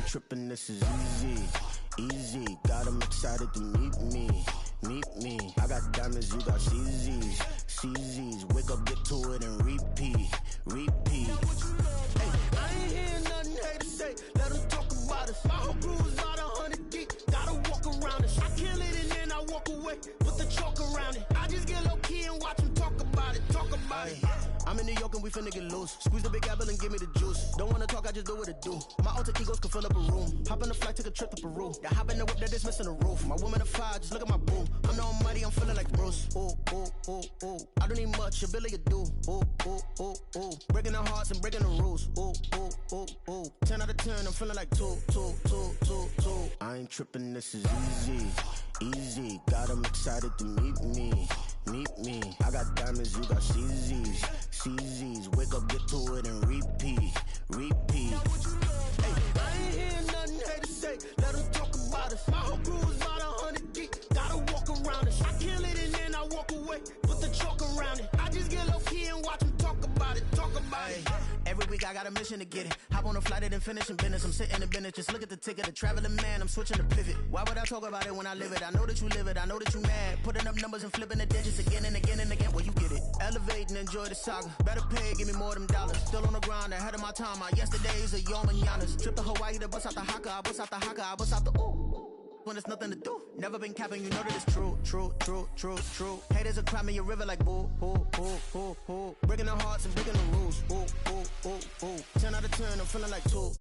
tripping, this is easy, easy. Got them excited to meet me, meet me. I got diamonds, you got CZs, CZs. Wake up, get to it, and repeat, repeat. Hey, I ain't hearing nothing haters say. Let them talk about us. My whole crew is about 100 deep. Gotta walk around us. I kill it and then I walk away with the chalk around it. I just get low key and watch them talk about it, talk about it. I'm in New York and we finna get loose. Squeeze the big apple and give me the juice. Don't wanna talk, I just do what it do. My alter egos can fill up a room. Hop on the flight, take a trip to Peru. Yeah, hop in the whip that is missing the roof. My woman a fire, just look at my boo. I'm the almighty, I'm feeling like Bruce. Ooh, ooh, ooh, ooh. I don't need much, ability to do. Ooh, ooh, ooh, ooh. Breaking the hearts and breaking the rules. Ooh, ooh, ooh, ooh. 10 out of 10, I'm feeling like 2, 2, 2, 2, 2. I ain't tripping, this is easy, easy. Got them excited to meet me, meet me. I got diamonds, you got CZs, CZs. Wake up, get to it, and repeat, repeat. Hey, I ain't hearing nothing haters say. Let them talk about us. My whole crew is about 100 deep. Gotta walk around us. I kill it and then I walk away with the chalk around it. I just get low key and watch them talk about it, talk about it. Every week I got a mission to get it. Hop on a flight and finish in business. I'm sitting in business, just look at the ticket. A traveling man, I'm switching to pivot. Why would I talk about it when I live it? I know that you live it, I know that you mad. Putting up numbers and flipping the digits again and again and again. Well, you get it. Elevate and enjoy the saga. Better pay, give me more them dollars. Still on the grind, ahead of my time. My yesterdays are yo mananas. Trip to Hawaii to bust out the haka. I bust out the haka, I bust out the ooh. When there's nothing to do. Never been capping, you know that it's true, true, true, true, true. Haters are climbing your river like boo, hoo, hoo, hoo, hoo. Breaking their hearts and breaking the rules. Ooh, ooh, ooh, ooh. 10 out of 10, I'm feeling like 2.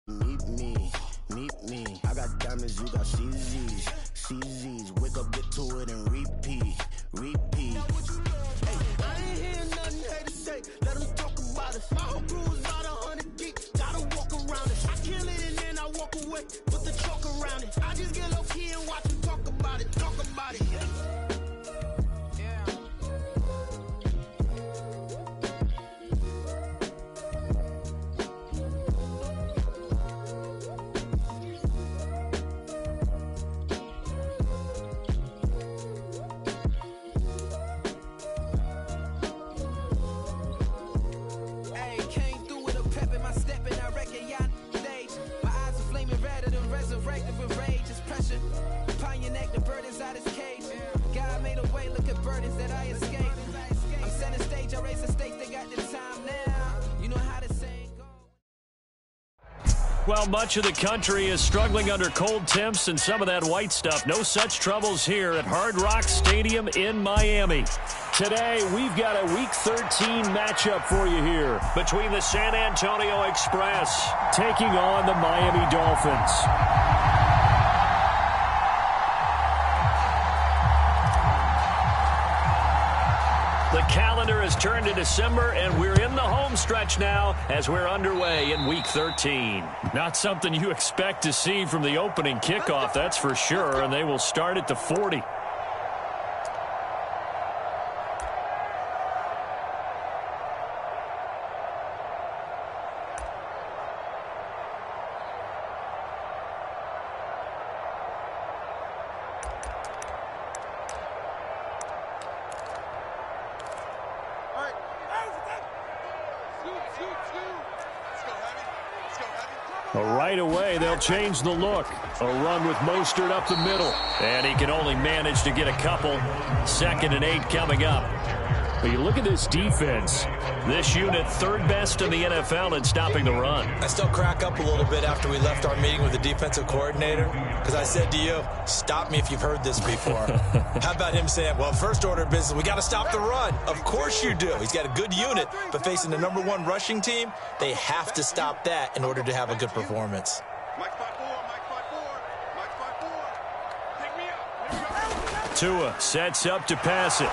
Meet me, meet me. I got diamonds, you got CZs, CZs. Wake up, get to it, and repeat, repeat. Hey, I ain't hearing nothing haters say. Let them talk about us. My whole crew is about 100 deep. Gotta walk around us. I kill it and then I walk away with the chalk around it. I just get low key and watch them talk about it, talk about it. Well, much of the country is struggling under cold temps and some of that white stuff. No such troubles here at Hard Rock Stadium in Miami. Today, we've got a Week 13 matchup for you here between the San Antonio Express taking on the Miami Dolphins. The calendar has turned to December, and we're in the home stretch now as we're underway in Week 13. Not something you expect to see from the opening kickoff, that's for sure, and they will start at the 40. Right away, they'll change the look. A run with Mostert up the middle. And he can only manage to get a couple. 2nd and 8 coming up. But you look at this defense. This unit, 3rd best in the NFL in stopping the run. I still crack up a little bit after we left our meeting with the defensive coordinator. Because I said to you, stop me if you've heard this before. How about him saying, well, first order of business, we got to stop the run. Of course you do. He's got a good unit. But facing the #1 rushing team, they have to stop that in order to have a good performance. Tua sets up to pass it.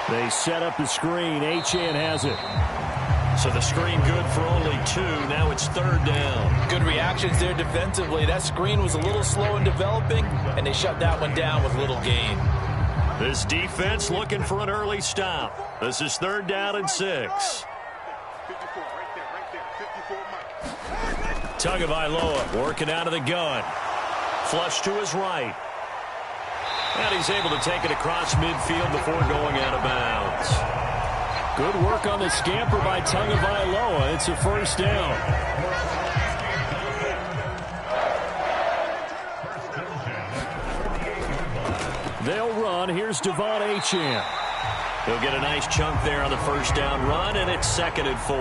They set up the screen. Achane has it. So the screen good for only 2. Now it's 3rd down. Good reactions there defensively. That screen was a little slow in developing, and they shut that one down with little gain. This defense looking for an early stop. This is 3rd down and 6. Tagovailoa working out of the gun. Flush to his right. And he's able to take it across midfield before going out of bounds. Good work on the scamper by Tagovailoa. It's a first down. They'll run. Here's Devon Achane. He'll get a nice chunk there on the first down run, and it's 2nd and 4.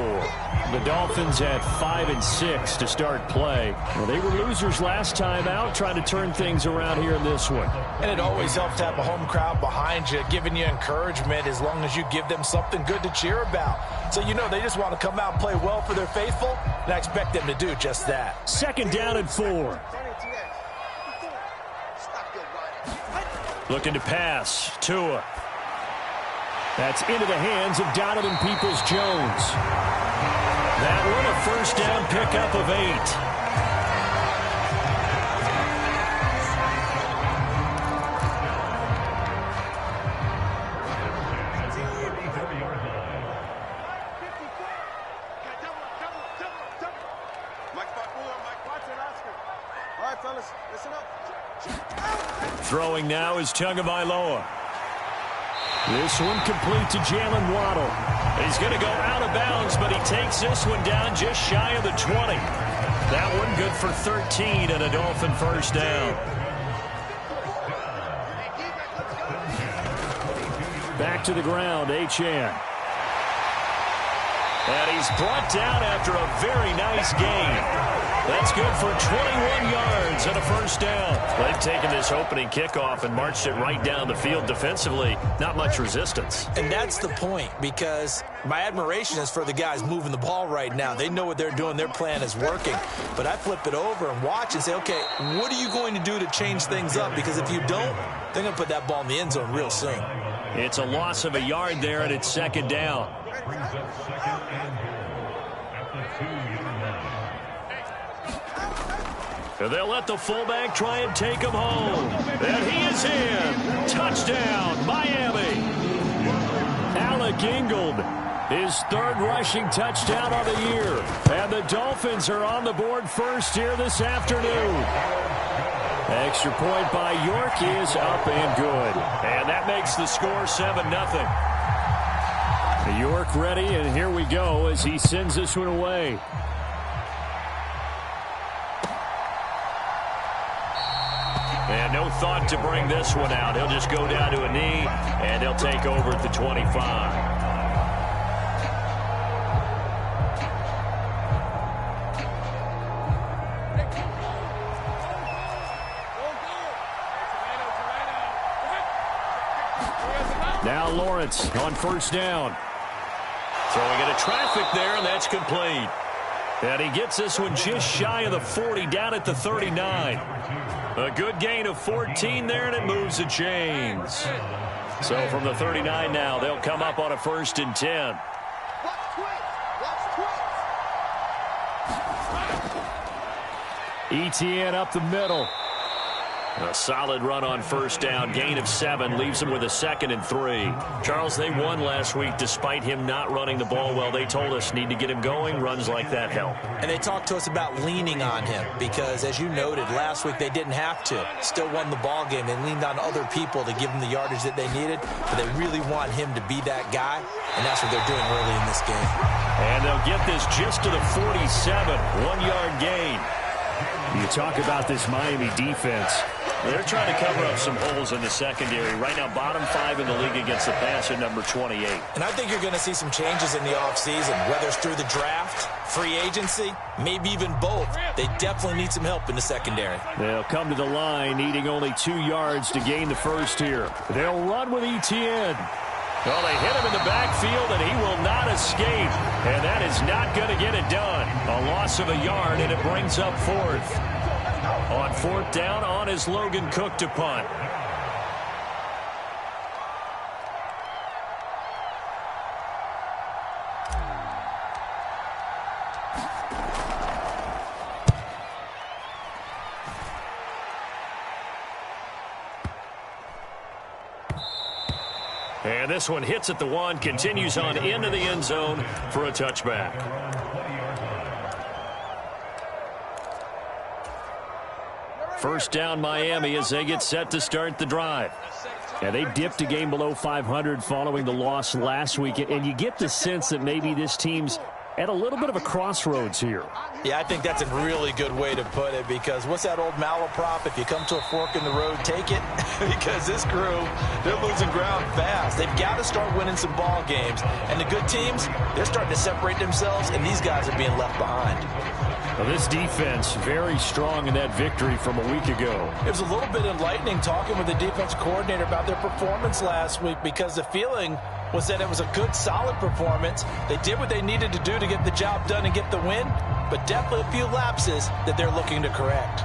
The Dolphins had 5 and 6 to start play. Well, they were losers last time out, trying to turn things around here in this one. And it always helps to have a home crowd behind you, giving you encouragement as long as you give them something good to cheer about. So you know they just want to come out and play well for their faithful, and I expect them to do just that. 2nd down and 4. Looking to pass. Tua. That's into the hands of Donovan Peoples-Jones. That one a first down pickup of 8. Throwing now is Tagovailoa. This one complete to Jalen Waddle. He's going to go out of bounds, but he takes this one down just shy of the 20. That one good for 13 and a Dolphin first down. Back to the ground, Achane. And he's brought down after a very nice gain. That's good for 21 yards and a first down. They've taken this opening kickoff and marched it right down the field defensively. Not much resistance. And that's the point, because my admiration is for the guys moving the ball right now. They know what they're doing. Their plan is working. But I flip it over and watch and say, okay, what are you going to do to change things up? Because if you don't, they're going to put that ball in the end zone real soon. It's a loss of a yard there, and it's 2nd down. And they'll let the fullback try and take him home. And he is in. Touchdown, Miami. Alec Ingold, his 3rd rushing touchdown of the year. And the Dolphins are on the board first here this afternoon. Extra point by York is up and good. And that makes the score 7-0. York ready, and here we go as he sends this one away. And no thought to bring this one out. He'll just go down to a knee, and he'll take over at the 25. Now Lawrence on first down. Throwing into traffic there, and that's complete. And he gets this one just shy of the 40, down at the 39. A good gain of 14 there, and it moves the chains. So from the 39 now, they'll come up on a 1st and 10. Etienne up the middle. A solid run on first down. Gain of 7 leaves them with a 2nd and 3. Charles, they won last week despite him not running the ball well. They told us need to get him going. Runs like that help. And they talked to us about leaning on him because, as you noted, last week they didn't have to. Still won the ball game. They leaned on other people to give them the yardage that they needed, but they really want him to be that guy, and that's what they're doing early in this game. And they'll get this just to the 47. 1-yard gain. You talk about this Miami defense. They're trying to cover up some holes in the secondary. Right now, bottom 5 in the league against the pass at number 28. And I think you're going to see some changes in the offseason, whether it's through the draft, free agency, maybe even both. They definitely need some help in the secondary. They'll come to the line, needing only 2 yards to gain the first here. They'll run with Etienne. Well, they hit him in the backfield, and he will not escape. And that is not going to get it done. A loss of a yard, and it brings up 4th. On 4th down, on is Logan Cook to punt. And this one hits at the 1, continues on into the end zone for a touchback. First down Miami as they get set to start the drive. Yeah, they dipped a game below 500 following the loss last week, and you get the sense that maybe this team's at a little bit of a crossroads here. Yeah, I think that's a really good way to put it, because what's that old malaprop? If you come to a fork in the road, take it. Because this crew, they're losing ground fast. They've got to start winning some ball games. And the good teams, they're starting to separate themselves, and these guys are being left behind. Well, this defense very strong in that victory from a week ago. It was a little bit enlightening talking with the defense coordinator about their performance last week, because the feeling was that it was a good, solid performance. They did what they needed to do to get the job done and get the win, but definitely a few lapses that they're looking to correct.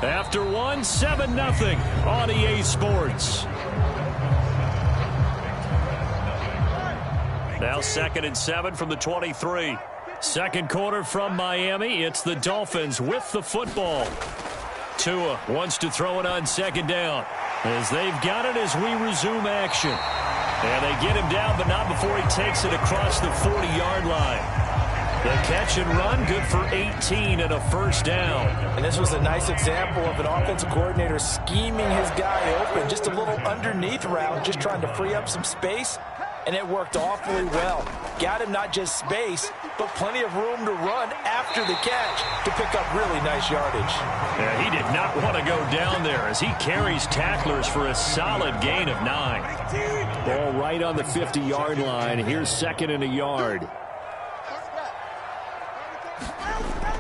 After one, 7-0 on EA Sports. Now 2nd and 7 from the 23. Second quarter from Miami. It's the Dolphins with the football. Tua wants to throw it on 2nd down, as they've got it as we resume action. And they get him down, but not before he takes it across the 40-yard line. The catch and run, good for 18 and a first down. And this was a nice example of an offensive coordinator scheming his guy open. Just a little underneath route, just trying to free up some space. And it worked awfully well. Got him not just space, but plenty of room to run after the catch to pick up really nice yardage. Yeah, he did not want to go down there as he carries tacklers for a solid gain of 9. Ball right on the 50-yard line. Here's 2nd and a yard.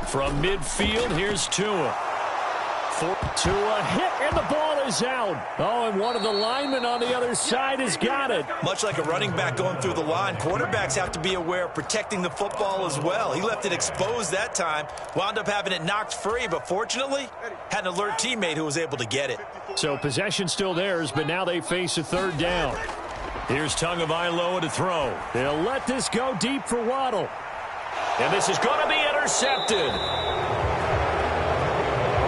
From midfield, here's Tua. Tua hit, and the ball is out. Oh, and one of the linemen on the other side has got it. Much like a running back going through the line, quarterbacks have to be aware of protecting the football as well. He left it exposed that time, wound up having it knocked free, but fortunately, had an alert teammate who was able to get it. So possession still theirs, but now they face a 3rd down. Here's Tagovailoa to throw. They'll let this go deep for Waddle. And this is going to be intercepted.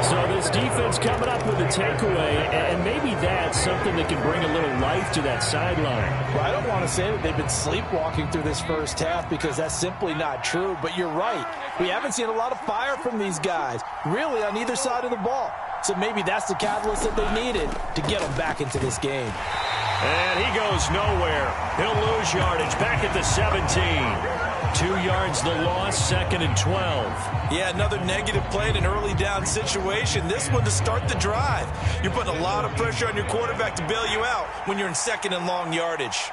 So this defense coming up with a takeaway, and maybe that's something that can bring a little life to that sideline. Well, I don't want to say that they've been sleepwalking through this first half, because that's simply not true. But you're right. We haven't seen a lot of fire from these guys, really, on either side of the ball. So maybe that's the catalyst that they needed to get them back into this game. And he goes nowhere. He'll lose yardage back at the 17. 2 yards the loss, 2nd and 12. Yeah, another negative play in an early down situation. This one to start the drive. You're putting a lot of pressure on your quarterback to bail you out when you're in 2nd and long yardage.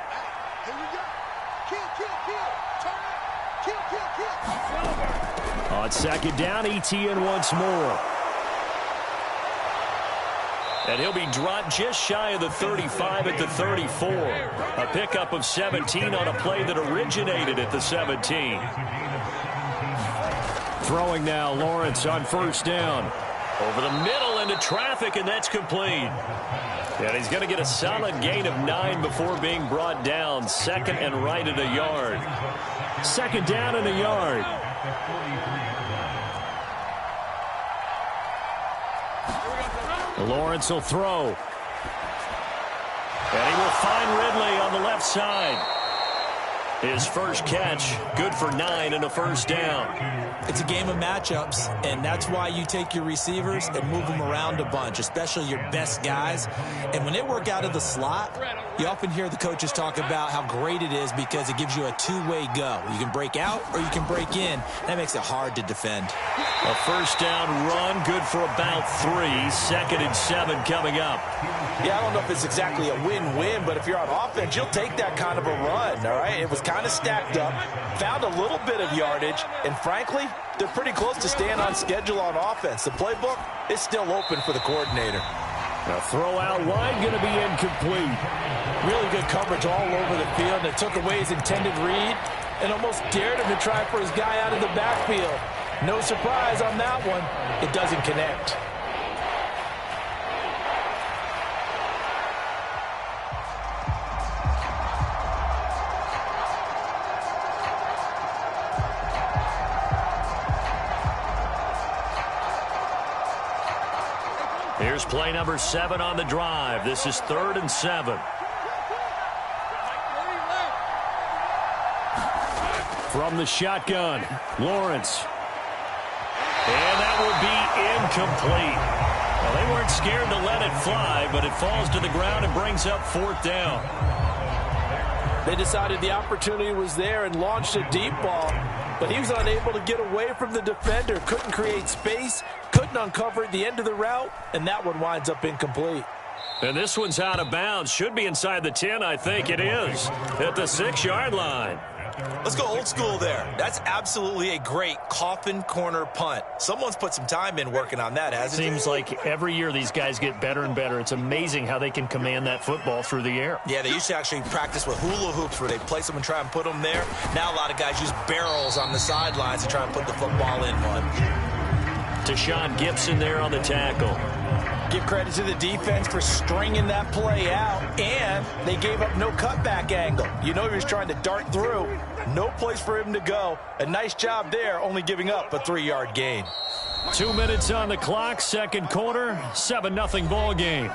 On 2nd down, ETN once more. And he'll be dropped just shy of the 35 at the 34. A pickup of 17 on a play that originated at the 17. Throwing now, Lawrence on 1st down. Over the middle into traffic, and that's complete. And he's going to get a solid gain of 9 before being brought down. 2nd and right at a yard. 2nd down and a yard. Lawrence will throw. And he will find Ridley on the left side. His first catch, good for 9 and a first down. It's a game of matchups, and that's why you take your receivers and move them around a bunch, especially your best guys. And when they work out of the slot, you often hear the coaches talk about how great it is because it gives you a two-way go. You can break out or you can break in. That makes it hard to defend. A first down run, good for about 3. 2nd and 7 coming up. Yeah, I don't know if it's exactly a win-win, but if you're on offense, you'll take that kind of a run, all right? It was kind of stacked up, found a little bit of yardage, and frankly, they're pretty close to staying on schedule on offense. The playbook is still open for the coordinator. A throw out wide, going to be incomplete. Really good coverage all over the field, and it took away his intended read and almost dared him to try for his guy out of the backfield. No surprise on that one. It doesn't connect. Here's play number 7 on the drive. This is 3rd and 7. From the shotgun, Lawrence. And that will be incomplete. Well, they weren't scared to let it fly, but it falls to the ground and brings up 4th down. They decided the opportunity was there and launched a deep ball, but he was unable to get away from the defender, couldn't create space, couldn't uncover at the end of the route, and that one winds up incomplete. And this one's out of bounds. Should be inside the 10, I think it is, at the 6-yard line. Let's go old school there. That's absolutely a great coffin corner punt. Someone's put some time in working on that, hasn't it? Seems like every year these guys get better and better. It's amazing how they can command that football through the air. Yeah, they used to actually practice with hula hoops where they place them and try and put them there. Now a lot of guys use barrels on the sidelines to try and put the football in one. Tashawn Gibson there on the tackle. Give credit to the defense for stringing that play out, and they gave up no cutback angle. You know he was trying to dart through. No place for him to go. A nice job there, only giving up a 3-yard gain. 2 minutes on the clock, second quarter, 7-0 ball game.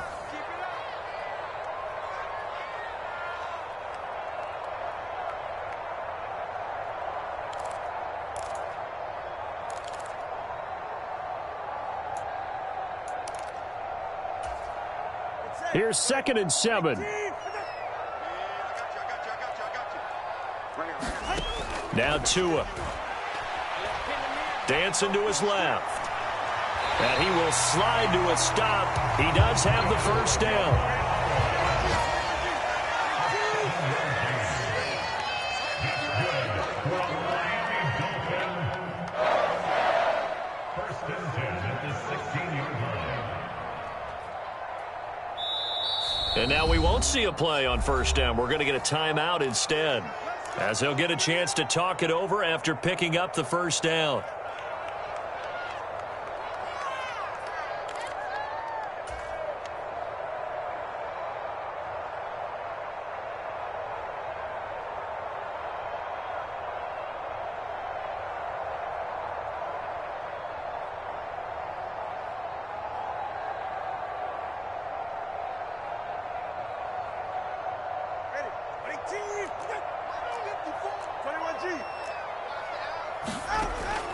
Here's 2nd and 7. Now Tua. Dancing to his left. And he will slide to a stop. He does have the first down. And now we won't see a play on first down. We're going to get a timeout instead, as he'll get a chance to talk it over after picking up the first down.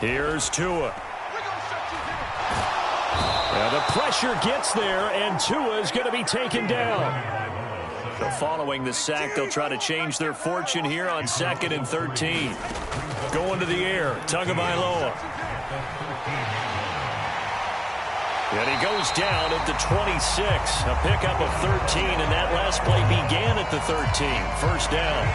Here's Tua. Now the pressure gets there, and Tua is going to be taken down. So following the sack, they'll try to change their fortune here on 2nd and 13. Going to the air, Tagovailoa. And he goes down at the 26. A pickup of 13, and that last play began at the 13. First down.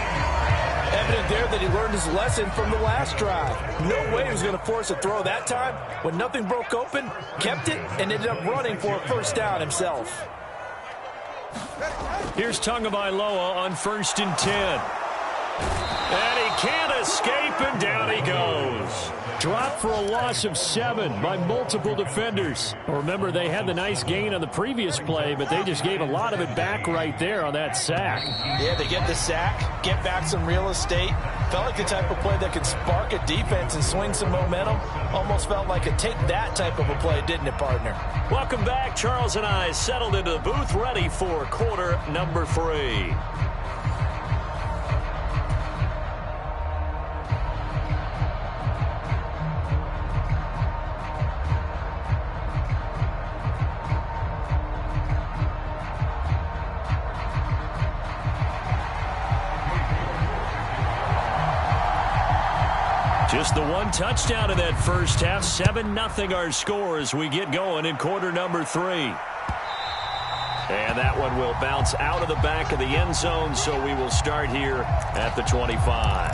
Evident there that he learned his lesson from the last drive. No way he was going to force a throw that time. When nothing broke open, kept it, and ended up running for a first down himself. Here's Tagovailoa on 1st and 10. And he can't escape, and down he goes. Dropped for a loss of 7 by multiple defenders. Remember, they had the nice gain on the previous play, but they just gave a lot of it back right there on that sack. Yeah, they get the sack, get back some real estate. Felt like the type of play that could spark a defense and swing some momentum. Almost felt like a take that type of a play, didn't it, partner? Welcome back. Charles and I settled into the booth, ready for quarter number 3. Just the one touchdown in that first half. 7-0 our score as we get going in quarter number 3. And that one will bounce out of the back of the end zone, so we will start here at the 25.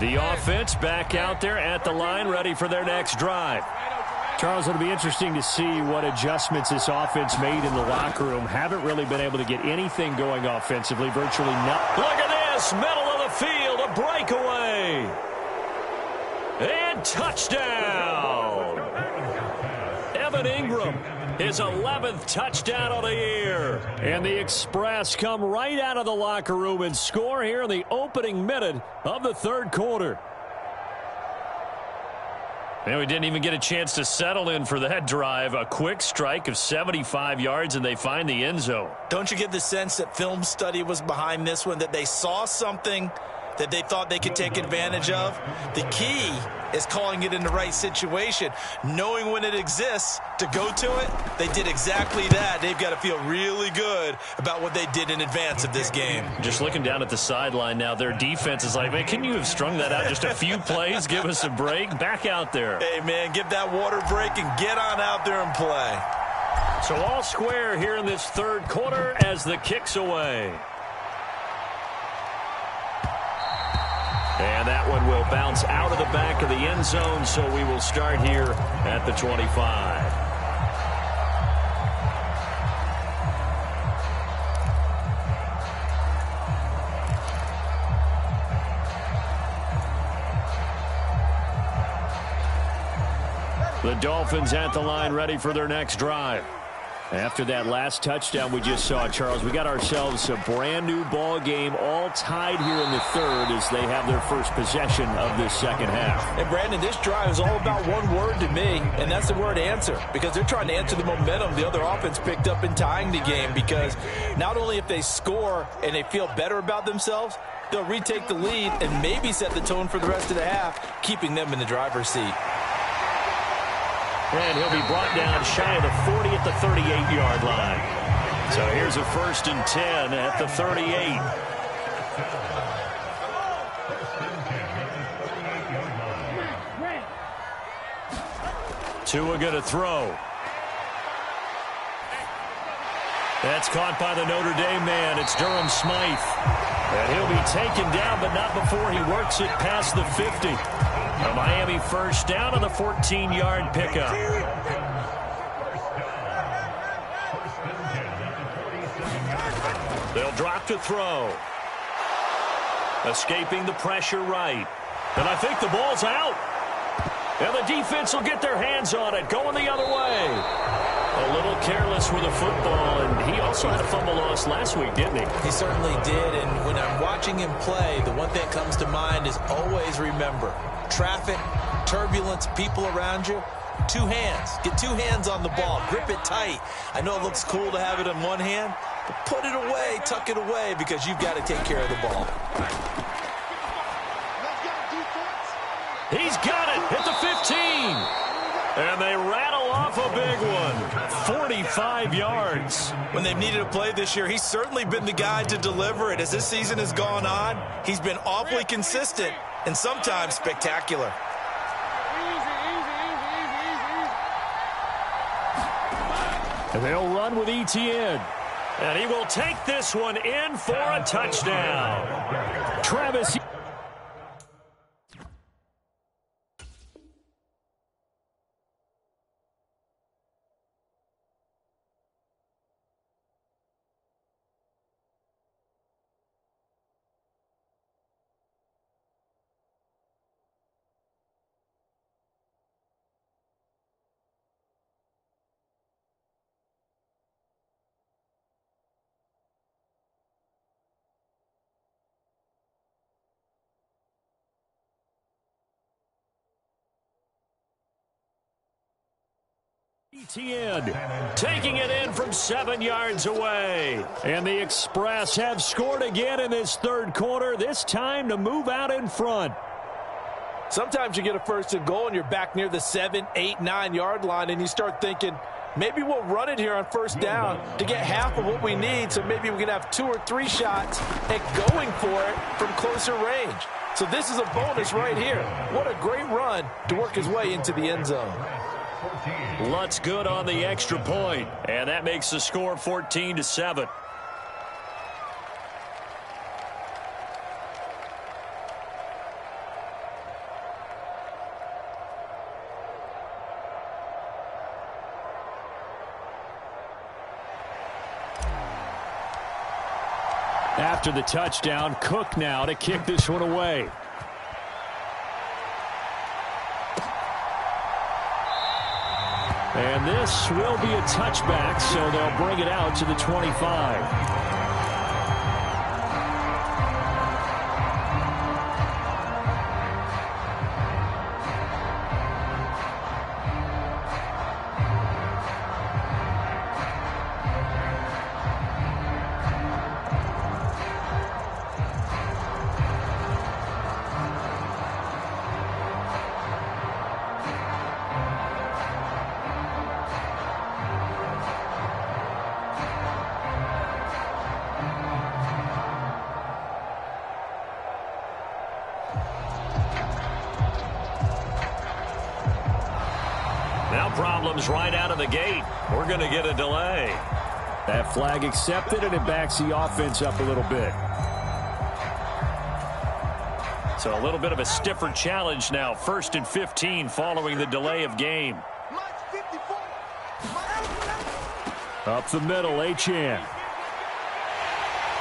The offense back out there at the line, ready for their next drive. Charles, it'll be interesting to see what adjustments this offense made in the locker room. Haven't really been able to get anything going offensively, virtually nothing. Look at this, middle of the field, a breakaway. And touchdown. Evan Ingram, his 11th touchdown of the year. And the Express come right out of the locker room and score here in the opening minute of the third quarter. 7-0 And we didn't even get a chance to settle in for that drive. A quick strike of 75 yards, and they find the end zone. Don't you get the sense that film study was behind this one, that they saw something that they thought they could take advantage of? The key is calling it in the right situation, knowing when it exists to go to it. They did exactly that. They've got to feel really good about what they did in advance of this game. Just looking down at the sideline now, their defense is like, man, can you have strung that out just a few plays? Give us a break. Back out there. Hey, man, give that water break and get on out there and play. So all square here in this third quarter as the kick's away. And that one will bounce out of the back of the end zone, so we will start here at the 25. The Dolphins at the line, ready for their next drive. After that last touchdown we just saw, Charles, we got ourselves a brand new ball game, all tied here in the third as they have their first possession of this second half. And Brandon, this drive is all about one word to me, and that's the word answer, because they're trying to answer the momentum the other offense picked up in tying the game, because not only if they score and they feel better about themselves, they'll retake the lead and maybe set the tone for the rest of the half, keeping them in the driver's seat. And he'll be brought down shy of the 40 at the 38-yard line. So here's a 1st and 10 at the 38. Tua going to throw. That's caught by the Notre Dame man. It's Durham Smythe. And he'll be taken down, but not before he works it past the 50. A Miami first down on the 14-yard pickup. They'll drop to throw. Escaping the pressure right. And I think the ball's out. And the defense will get their hands on it, going the other way. A little careless with the football, and he also had a fumble loss last week, didn't he? He certainly did, and when I'm watching him play, the one thing that comes to mind is always remember, traffic, turbulence, people around you, two hands. Get two hands on the ball. Grip it tight. I know it looks cool to have it in one hand, but put it away, tuck it away, because you've got to take care of the ball. He's got it at the 15. And they rattle off a big one. 45 yards. When they've needed a play this year, he's certainly been the guy to deliver it. As this season has gone on, he's been awfully consistent and sometimes spectacular. And they'll run with ETN. And he will take this one in for a touchdown. Travis. ETN taking it in from 7 yards away. And the Express have scored again in this third quarter, this time to move out in front. Sometimes you get a first and goal and you're back near the 7, 8, 9 yard line and you start thinking, maybe we'll run it here on first down to get half of what we need, so maybe we can have 2 or 3 shots at going for it from closer range. So this is a bonus right here. What a great run to work his way into the end zone. Lutz good on the extra point, and that makes the score 14-7. After the touchdown, Cook now to kick this one away. And this will be a touchback, so they'll bring it out to the 25. Now problems right out of the gate. We're going to get a delay. That flag accepted, and it backs the offense up a little bit. So a little bit of a stiffer challenge now. 1st and 15 following the delay of game. Up the middle, Achan.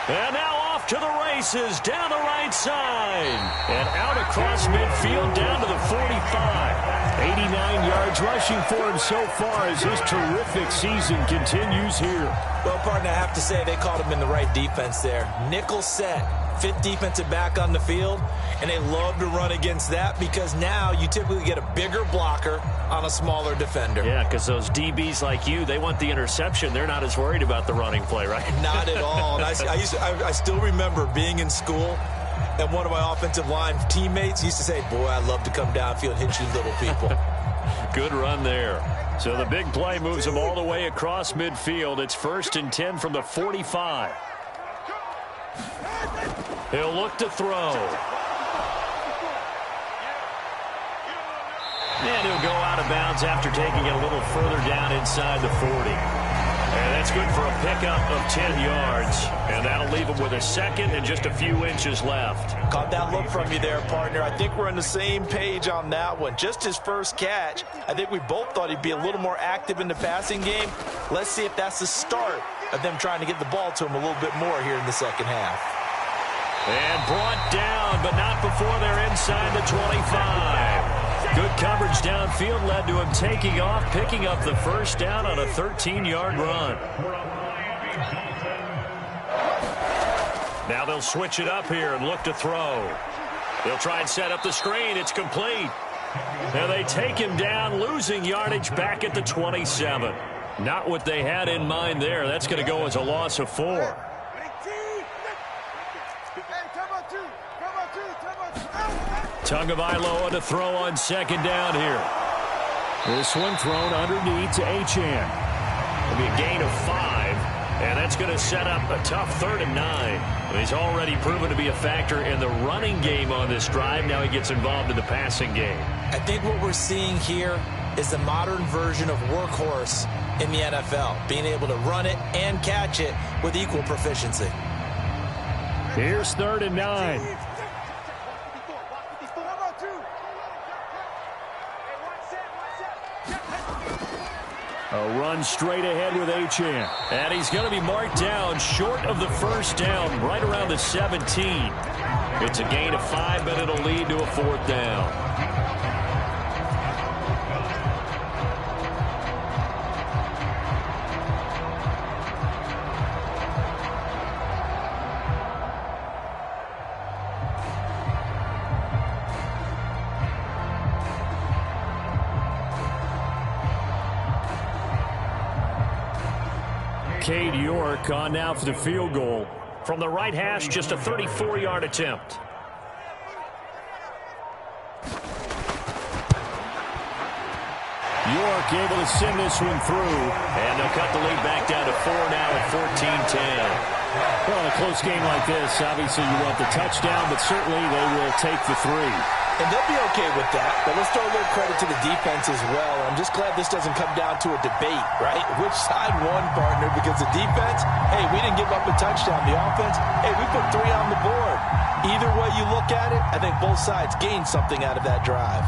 And now off to the races, down the right side. And out across midfield, down to the 45. 89 yards rushing for him so far as his terrific season continues here. Well, partner, I have to say they caught him in the right defense there. Nickel set. 5th defensive back on the field, and they love to run against that because now you typically get a bigger blocker on a smaller defender. Yeah, because those DBs like you, they want the interception. They're not as worried about the running play, right? Not at all. And I still remember being in school, and one of my offensive line teammates used to say, boy, I'd love to come downfield and hit you little people. Good run there. So the big play moves them all the way across midfield. It's 1st and 10 from the 45. He'll look to throw. And he'll go out of bounds after taking it a little further down inside the 40. And that's good for a pickup of 10 yards. And that'll leave him with a 2nd and just a few inches left. Caught that look from you there, partner. I think we're on the same page on that one. Just his first catch. I think we both thought he'd be a little more active in the passing game. Let's see if that's the start of them trying to get the ball to him a little bit more here in the second half. And brought down, but not before they're inside the 25. Good coverage downfield led to him taking off, picking up the first down on a 13-yard run. Now they'll switch it up here and look to throw. They'll try and set up the screen. It's complete. And they take him down, losing yardage back at the 27. Not what they had in mind there. That's going to go as a loss of 4. Tagovailoa to throw on 2nd down here. This one thrown underneath to Achan. It'll be a gain of 5, and that's going to set up a tough 3rd and 9. He's already proven to be a factor in the running game on this drive. Now he gets involved in the passing game. I think what we're seeing here is the modern version of workhorse in the NFL, being able to run it and catch it with equal proficiency. Here's 3rd and 9. A run straight ahead with Achan. And he's going to be marked down short of the first down, right around the 17. It's a gain of 5, but it'll lead to a 4th down. Cade York on now for the field goal. From the right hash, just a 34-yard attempt. York able to send this one through. And they'll cut the lead back down to 4 now at 14-10. Well, in a close game like this, obviously you want the touchdown, but certainly they will take the 3. And they'll be okay with that, but let's throw a little credit to the defense as well. I'm just glad this doesn't come down to a debate, right? Which side won, partner? Because the defense, hey, we didn't give up a touchdown. The offense, hey, we put 3 on the board. Either way you look at it, I think both sides gained something out of that drive.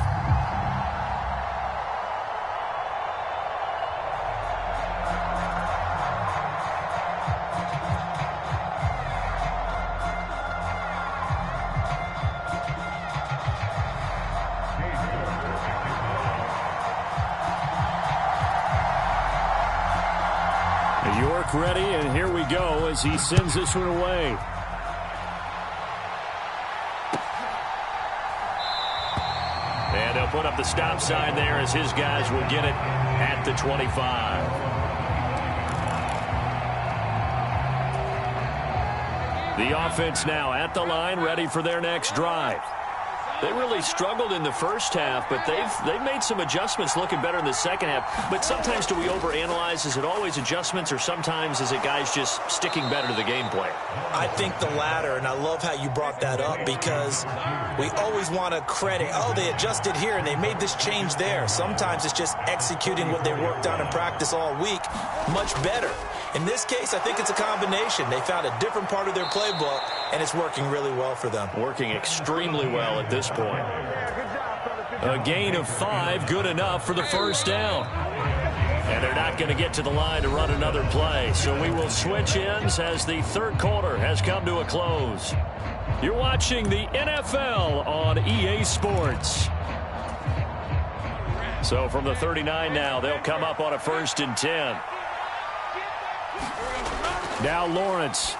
York ready, and here we go as he sends this one away. And they'll put up the stop sign there as his guys will get it at the 25. The offense now at the line, ready for their next drive. They really struggled in the first half, but they've made some adjustments looking better in the second half. But sometimes do we overanalyze? Is it always adjustments, or sometimes is it guys just sticking better to the game plan? I think the latter, and I love how you brought that up because we always want to credit, oh, they adjusted here and they made this change there. Sometimes it's just executing what they worked on in practice all week much better. In this case, I think it's a combination. They found a different part of their playbook, and it's working really well for them. Working extremely well at this point. A gain of 5, good enough for the first down. And they're not going to get to the line to run another play. So we will switch ends as the third quarter has come to a close. You're watching the NFL on EA Sports. So from the 39 now, they'll come up on a 1st and 10. Now Lawrence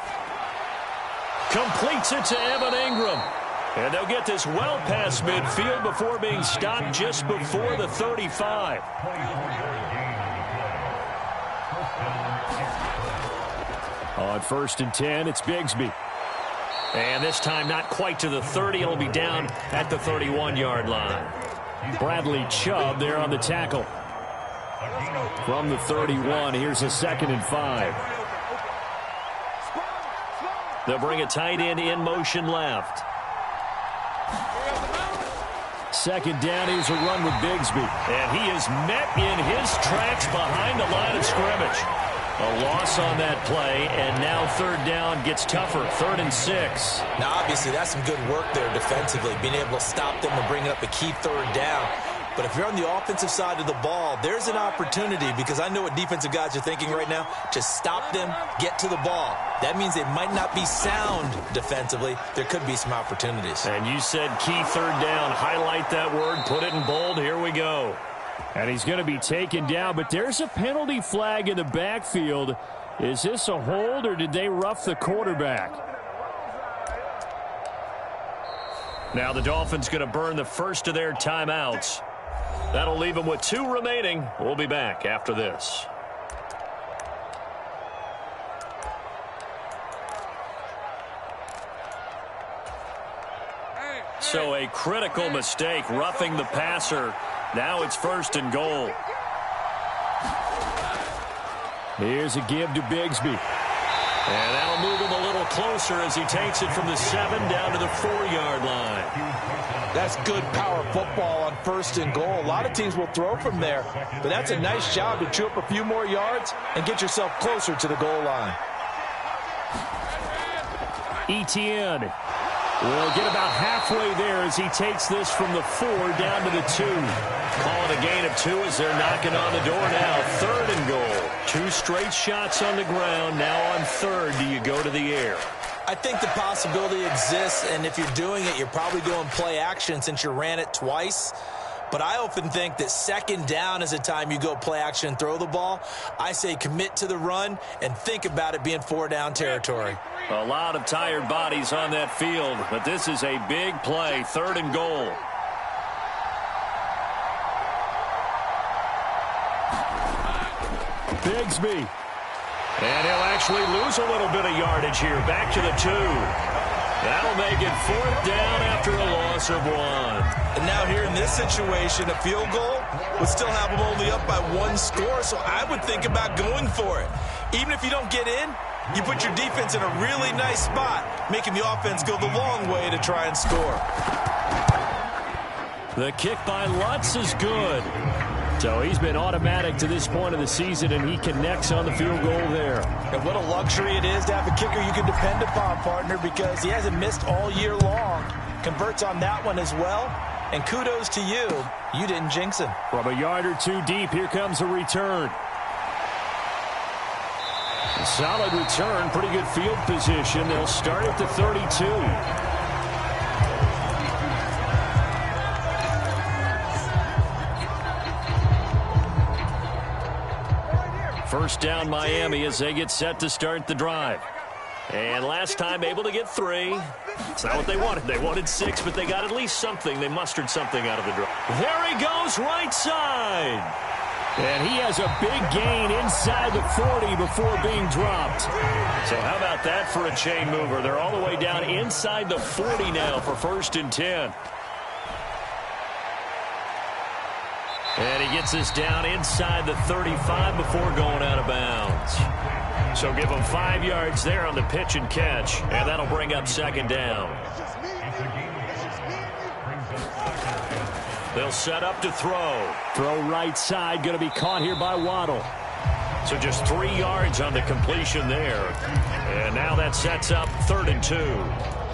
completes it to Evan Ingram. And they'll get this well past midfield before being stopped just before the 35. On 1st and 10, it's Bigsby. And this time not quite to the 30. It'll be down at the 31-yard line. Bradley Chubb there on the tackle. From the 31, here's a 2nd and 5. They'll bring a tight end in motion left. 2nd down, here's a run with Bigsby. And he is met in his tracks behind the line of scrimmage. A loss on that play, and now 3rd down gets tougher. 3rd and 6. Now, obviously, that's some good work there defensively, being able to stop them and bring up a key 3rd down. But if you're on the offensive side of the ball, there's an opportunity, because I know what defensive guys are thinking right now. Just stop them, get to the ball. That means they might not be sound defensively. There could be some opportunities. And you said key 3rd down. Highlight that word. Put it in bold. Here we go. And he's going to be taken down, but there's a penalty flag in the backfield. Is this a hold, or did they rough the quarterback? Now the Dolphins going to burn the first of their timeouts. That'll leave them with 2 remaining. We'll be back after this. So a critical mistake, roughing the passer. Now it's 1st and goal. Here's a give to Bigsby. And that'll move him a little closer as he takes it from the 7 down to the 4-yard line. That's good power football on 1st and goal. A lot of teams will throw from there, but that's a nice job to chew up a few more yards and get yourself closer to the goal line. Etienne will get about halfway there as he takes this from the 4 down to the 2. Call it a gain of 2 as they're knocking on the door now. 3rd and goal. 2 straight shots on the ground. Now on 3rd, do you go to the air? I think the possibility exists, and if you're doing it, you're probably doing play action since you ran it twice. But I often think that 2nd down is the time you go play action and throw the ball. I say commit to the run and think about it being 4-down territory. A lot of tired bodies on that field, but this is a big play. 3rd and goal. Bigsby. And he'll actually lose a little bit of yardage here. Back to the 2. That'll make it 4th down after a loss of 1. And now here in this situation, a field goal would still have them only up by 1 score, so I would think about going for it. Even if you don't get in, you put your defense in a really nice spot, making the offense go the long way to try and score. The kick by Lutz is good. So he's been automatic to this point of the season, and he connects on the field goal there. And what a luxury it is to have a kicker you can depend upon, partner, because he hasn't missed all year long. Converts on that one as well. And kudos to you. You didn't jinx him. From a yard or 2 deep, here comes a return. Solid return, pretty good field position. They'll start at the 32. First down Miami as they get set to start the drive. And last time able to get 3. It's not what they wanted. They wanted 6, but they got at least something. They mustered something out of the drive. There he goes, right side. And he has a big gain inside the 40 before being dropped. So how about that for a chain mover? They're all the way down inside the 40 now for 1st and 10. gets this down inside the 35 before going out of bounds. So give him 5 yards there on the pitch and catch, and that'll bring up second down. They'll set up to throw. Throw right side, going to be caught here by Waddle. So just 3 yards on the completion there. And now that sets up 3rd and 2.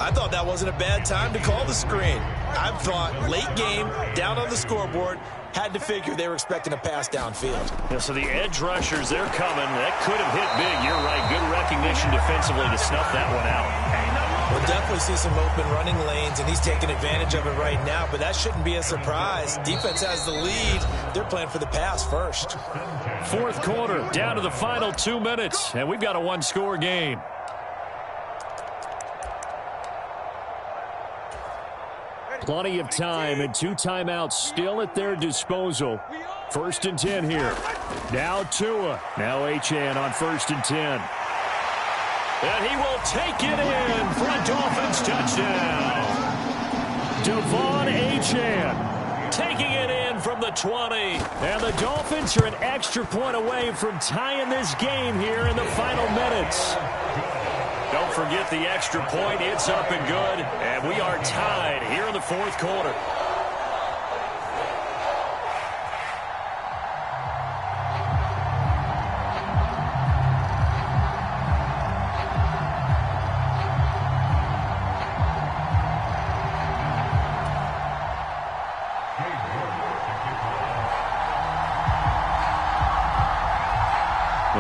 I thought that wasn't a bad time to call the screen. I thought late game, down on the scoreboard, had to figure they were expecting a pass downfield. Yeah, so the edge rushers, they're coming. That could have hit big. You're right. Good recognition defensively to snuff that one out. We'll definitely see some open running lanes, and he's taking advantage of it right now, but that shouldn't be a surprise. Defense has the lead. They're playing for the pass first. 4th quarter, down to the final 2 minutes, and we've got a 1-score game. Plenty of time and 2 timeouts still at their disposal. 1st and 10 here. Now Tua. Now Achane on 1st and 10. And he will take it in for a Dolphins touchdown. Devon Achane taking it in from the 20. And the Dolphins are an extra point away from tying this game here in the final minutes. Don't forget the extra point. It's up and good. And we are tied here in the 4th quarter.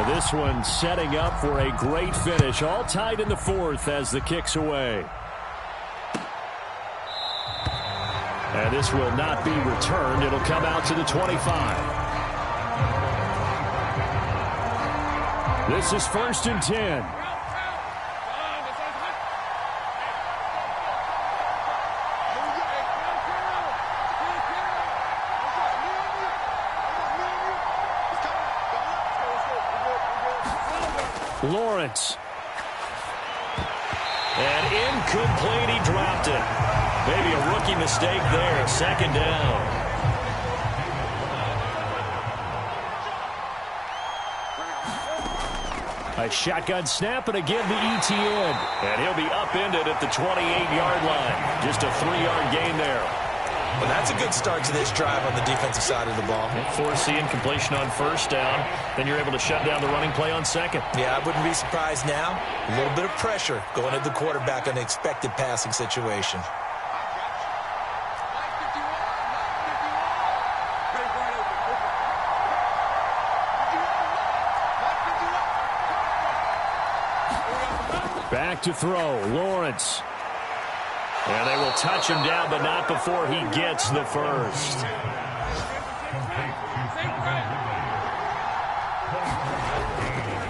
This one setting up for a great finish. All tied in the 4th as the kick's away. And this will not be returned. It'll come out to the 25. This is 1st and 10. Lawrence. And incomplete, he dropped it. Maybe a rookie mistake there. 2nd down. A shotgun snap and again the ETN. And he'll be upended at the 28-yard line. Just a 3-yard gain there. Well, that's a good start to this drive on the defensive side of the ball. Forcing incompletion on 1st down. Then you're able to shut down the running play on 2nd. Yeah, I wouldn't be surprised now. A little bit of pressure going at the quarterback on the expected passing situation. Back to throw. Lawrence. And they will touch him down, but not before he gets the 1st.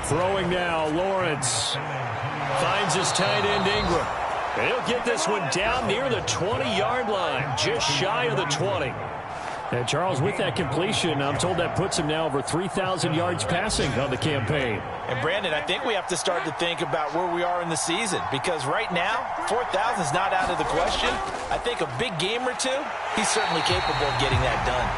Throwing now, Lawrence. Finds his tight end, Ingram. And he'll get this one down near the 20-yard line, just shy of the 20. And Charles, with that completion, I'm told that puts him now over 3,000 yards passing on the campaign. And Brandon, I think we have to start to think about where we are in the season, because right now, 4,000 is not out of the question. I think a big game or two, he's certainly capable of getting that done.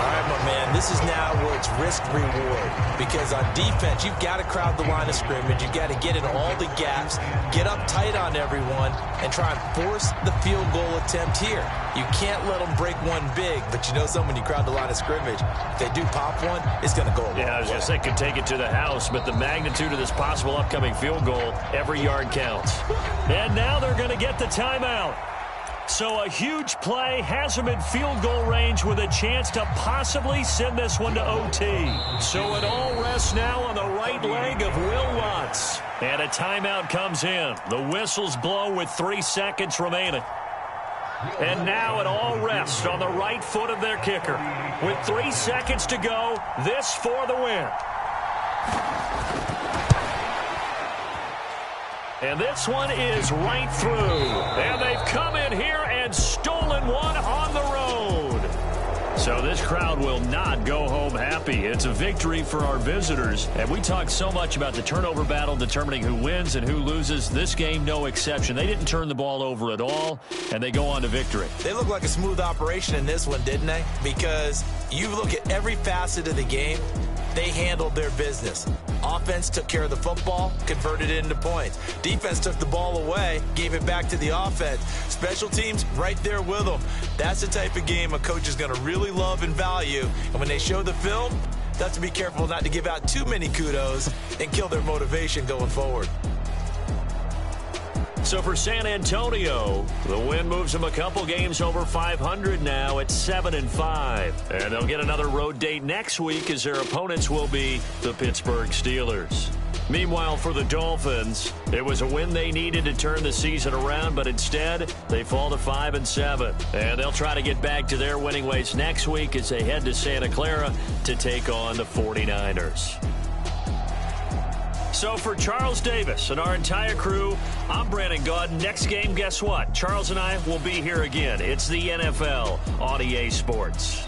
All right, my man, this is now where it's risk-reward, because on defense, you've got to crowd the line of scrimmage. You've got to get in all the gaps, get up tight on everyone, and try and force the field goal attempt here. You can't let them break one big, but you know something, when you crowd the line of scrimmage, if they do pop one, it's going to go a long way. Yeah, I was going to say, could take it to the house, but the magnitude of this possible upcoming field goal, every yard counts. And now they're going to get the timeout. So a huge play has him in field goal range with a chance to possibly send this one to OT. So it all rests now on the right leg of Will Lutz. And a timeout comes in. The whistles blow with 3 seconds remaining. And now it all rests on the right foot of their kicker. With 3 seconds to go, this for the win. And this one is right through. And they've come in here and stolen one on the road. So this crowd will not go home happy. It's a victory for our visitors. And we talked so much about the turnover battle determining who wins and who loses. This game, no exception. They didn't turn the ball over at all, and they go on to victory. They look like a smooth operation in this one, didn't they? Because you look at every facet of the game, they handled their business. Offense took care of the football, converted it into points. Defense took the ball away, gave it back to the offense. Special teams right there with them. That's the type of game a coach is going to really love and value. And when they show the film, they have to be careful not to give out too many kudos and kill their motivation going forward. So for San Antonio, the win moves them a couple games over 500 now at 7-5. And they'll get another road date next week as their opponents will be the Pittsburgh Steelers. Meanwhile, for the Dolphins, it was a win they needed to turn the season around, but instead they fall to 5-7. And they'll try to get back to their winning ways next week as they head to Santa Clara to take on the 49ers. So for Charles Davis and our entire crew, I'm Brandon Gaudin. Next game, guess what? Charles and I will be here again. It's the NFL on EA Sports.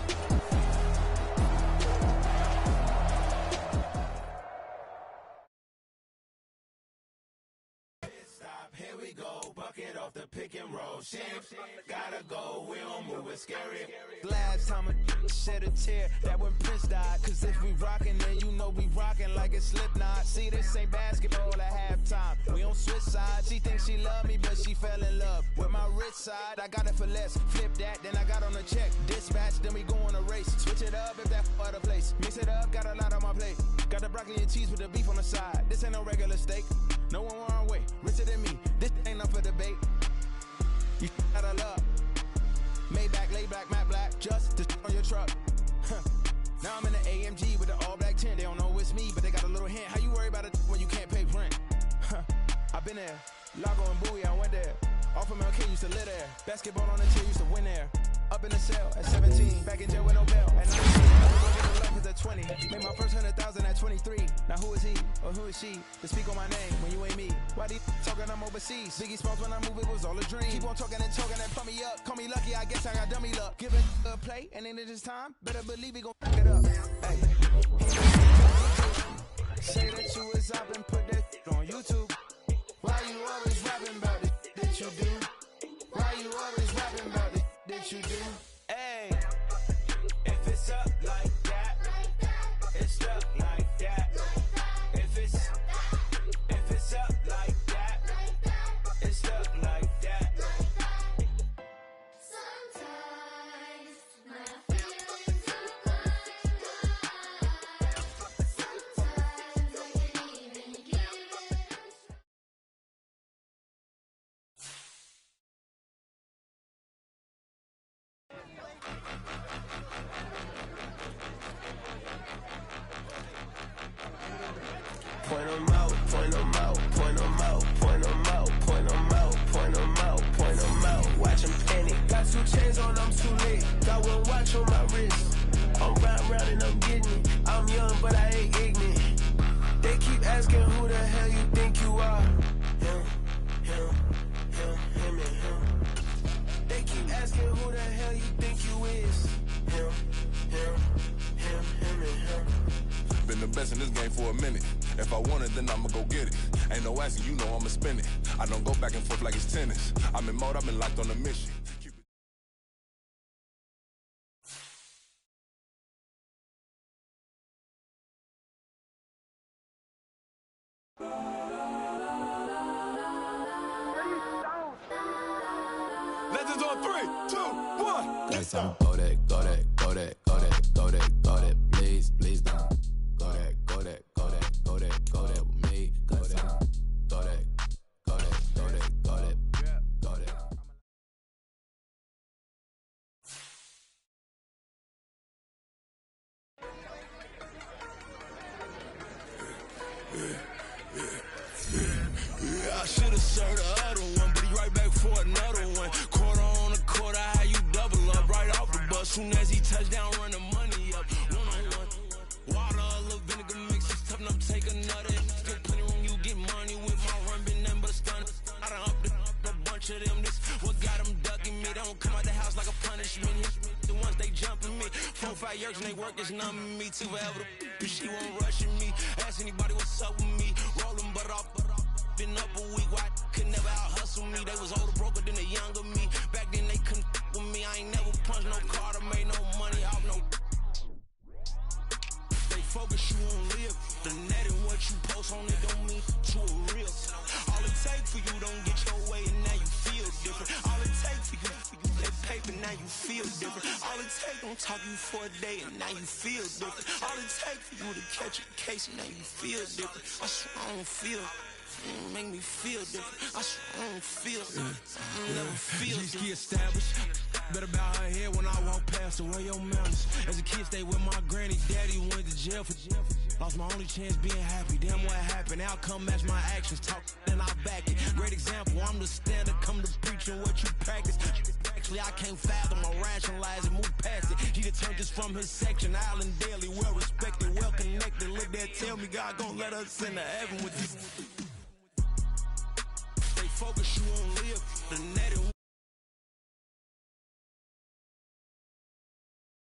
Here we go, bucket off the pick and roll. Shift, gotta go, we don't move it scary. Last time a shed a tear, that when Prince died. Cause if we rockin', then you know we rockin' like it's Slipknot. See, this ain't basketball at halftime. We on switch sides. She thinks she love me, but she fell in love with my rich side. I got it for less. Flip that, then I got on a check. Dispatch, then we go on a race. Switch it up if that other place. Mix it up, got a lot on my plate. Got the broccoli and cheese with the beef on the side. This ain't no regular steak. No one wrong way. Richer than me. This ain't up for debate. You out of love. Maybach, lay back, matte black, just to on your truck. Now I'm in the AMG with the all black tint. They don't know it's me, but they got a little hint. How you worry about it when you can't pay rent? I've been there. Lago and Bowie, I went there. Off of MLK used to live there. Basketball on the chair used to win there. Up in the cell at 17. Back in jail with no bail. At 19, I was at 20. Made my first 100,000 at 23. Now who is he or who is she to speak on my name when you ain't me? Why these talking I'm overseas? Biggie Smalls when I move it was all a dream. Keep on talking and pump me up. Call me lucky, I guess I got dummy luck. Give it a play and then it's time. Better believe he gon' fuck it up. Hey. Say that you was up and put that on YouTube. Why you always rapping about it that you do? Why you always rapping about it that you do? Hey, if it's up like that, it's up like that. If it's up like that, it's up like that. Sometimes my feelings are blind. Sometimes I can't even give it a try. Point 'em out, point 'em out, point 'em out, point 'em out, point 'em out, point 'em out, point 'em out. Watch 'em panic. Got 2 chains on, I'm too late. Got 1 watch on my wrist. I'm round and I'm getting it. I'm young, but I ain't ignorant. They keep asking who the hell you think you are. Him, and him. They keep asking who the hell you think you is. Him, and him. Been the best in this game for a minute. If I want it, then I'ma go get it. Ain't no asking, you know I'ma spend it. I don't go back and forth like it's tennis. I'm in mode, I've been locked on a mission. Legends on 3, 2, 1. Guess I'm go that, please don't. Go that with me. Go that. I should've served the other one, but he right back for another one. Quarter on a quarter, how you double up right off the bus. Soon as he touch down, run the money up. 1-on-1. Water, a little vinegar mix, it's tough enough to take another. Still plenty room, you get money with my run, been nothing but a stun. I done up a bunch of them. This what got them ducking me. They don't come out the house like a punishment. The ones they jumping me. yerks and they work, it's numbing me too forever. But she won't rushing me. Ask anybody what's up with me. Rolling butt off. Been up a week, why could never out hustle me? They was older, broker than the younger me. Back then they couldn't with me. I ain't never punched no card or made no money off no. They focus you on live. The net and what you post on it don't mean to a real. All it take for you don't get your way and now you feel different. All it take for you that paper, now you feel different. All it take don't talk you for a day and now you feel different. All it take for you to catch a case and now you feel different. I swear I don't feel. Make me feel different. I swear I don't feel. I never feel. G-ski established. Better bow her head when I walk past her. Where your manners? As a kid, stayed with my granny. Daddy went to jail for jail. Lost my only chance being happy. Damn, what happened? Outcome match my actions. Talk and I back it. Great example. I'm the standard. Come to preaching what you practice. Actually, I can't fathom or rationalize and move past it. He determined this from his section. Island daily, well respected, well connected. Look there, tell me God gon' let us into heaven with this.